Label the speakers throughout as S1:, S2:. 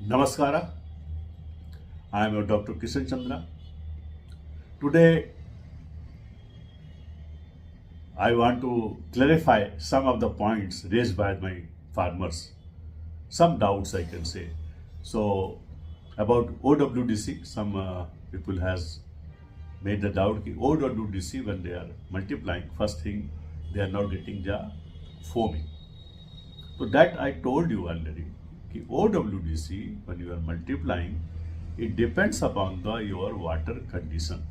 S1: Namaskara, I am Dr. Kishan Chandra. Today I want to clarify some of the points raised by my farmers, some doubts I can say. So about OWDC, some people has made the doubt that OWDC when they are multiplying, first thing they are not getting the foaming. So that I told you already. कि OWDC when you are multiplying, it depends upon your water condition.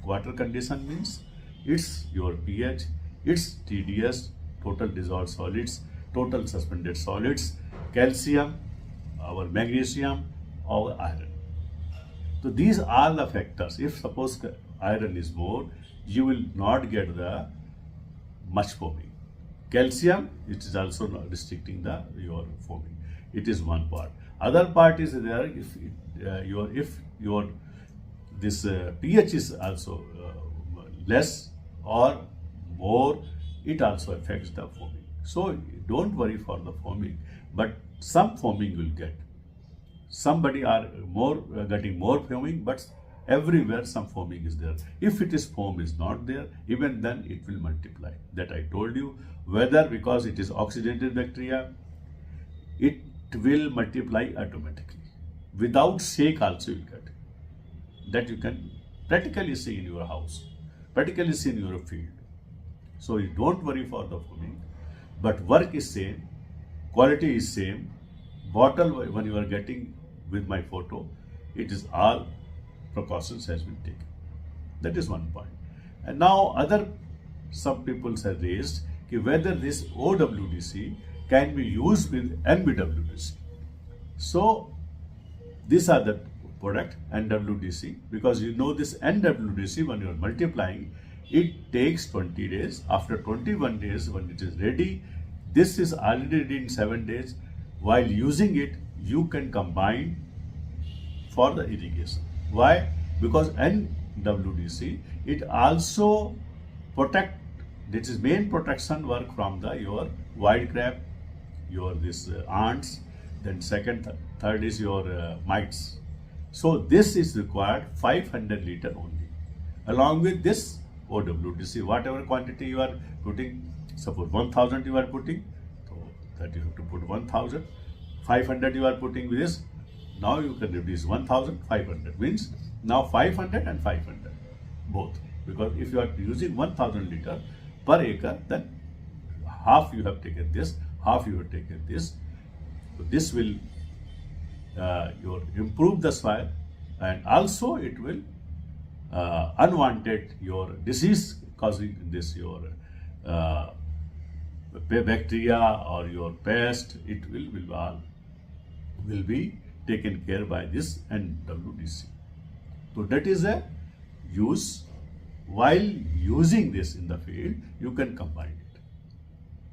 S1: Water condition means it's your pH, it's TDS, total dissolved solids, total suspended solids, calcium, our magnesium, our iron. So these are the factors. If suppose iron is more, you will not get the much foaming. Calcium, it is also not restricting your foaming. It is one part. Other part is there if your this pH is also less or more, it also affects the foaming. So don't worry for the foaming, but some foaming will get. Somebody are getting more foaming, but everywhere some foaming is there. If it is foam is not there, even then it will multiply. That I told you. Whether because it is oxidated bacteria, it will multiply automatically. Without shake also you get. That you can practically see in your house, practically see in your field. So you don't worry for the foaming, but work is same, quality is same. Bottle when you are getting with my photo, it is all precautions has been taken. That is one point. And now some people have raised whether this OWDC can be used with NBWDC. So these are the product NWDC, because you know this NWDC when you are multiplying, it takes 20 days. After 21 days when it is ready, this is already ready in 7 days. While using it, you can combine for the irrigation. Why? Because NWDC, it also protect, this is main protection work from your wild crab, your ants, then third is your mites. So this is required 500 liter only. Along with this OWDC, whatever quantity you are putting, suppose 1000 you are putting, so that you have to put 1000. 500 you are putting with this. Now you can reduce 1500, means now 500 and 500 both. Because if you are using 1000 liter per acre, then half you have taken this, half you have taken this. So this will improve the soil, and also it will unwanted your disease causing this your bacteria or your pest, it will be taken care by this NWDC. So that is a use. While using this in the field, you can combine it.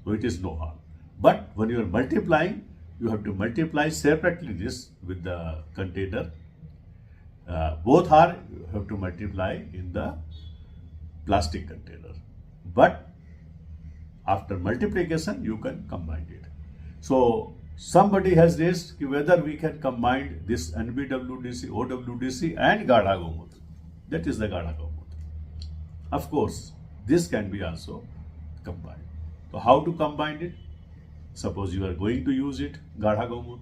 S1: So it is no harm. But when you are multiplying, you have to multiply separately this with the container. Both are you have to multiply in the plastic container. But after multiplication, you can combine it. So somebody has raised whether we can combine this NBWDC, OWDC and Gadha Gaumutra. That is the Gadha Gaumutra. Of course, this can be also combined. So how to combine it? Suppose you are going to use it, Gadha Gaumutra.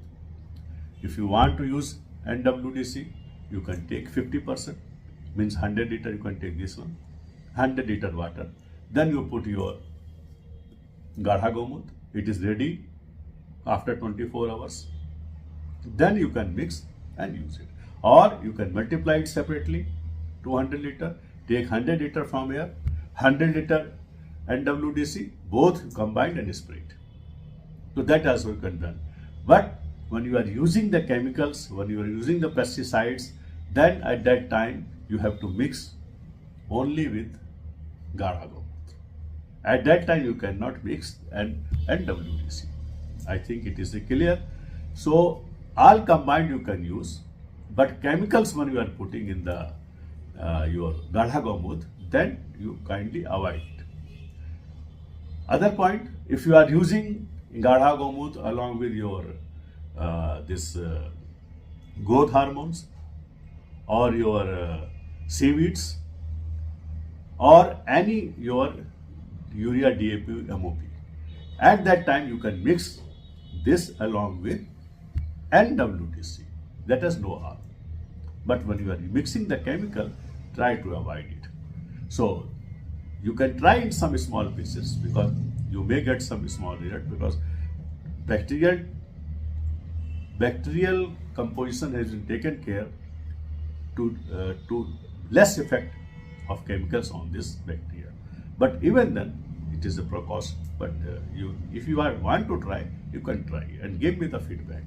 S1: If you want to use NWDC, you can take 50%, means 100 liter you can take this one, 100 liter water. Then you put your Gadha Gaumutra. It is ready after 24 hours. Then you can mix and use it. Or you can multiply it separately, 200 liter, take 100 liter from here, 100 liter NWDC, both combined and spray it. So that also you can done. But when you are using the chemicals, when you are using the pesticides, then at that time you have to mix only with Gadha Gaumutra. At that time you cannot mix NWDC. I think it is clear. So all combined you can use, but chemicals when you are putting in the your Gadha Gaumutra, then you kindly avoid it. Other point, if you are using Gadha Gaumutra along with your growth hormones or your seaweeds or any your urea, DAP, MOP. At that time you can mix this along with NWDC. That has no harm. But when you are mixing the chemical, try to avoid it. So you can try in some small pieces because you may get some small result because bacterial composition has been taken care to less effect of chemicals on this bacteria. But even then, it is a precaution. But if you want to try, you can try and give me the feedback.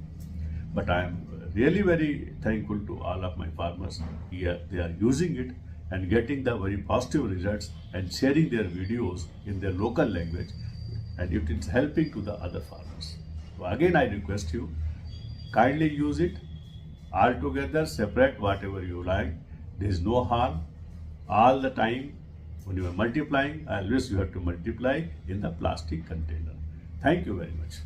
S1: But I am really very thankful to all of my farmers here. They are using it and getting the very positive results and sharing their videos in their local language, and it is helping to the other farmers. So again, I request you, kindly use it altogether, separate whatever you like. There is no harm. All the time when you are multiplying, always you have to multiply in the plastic container. Thank you very much.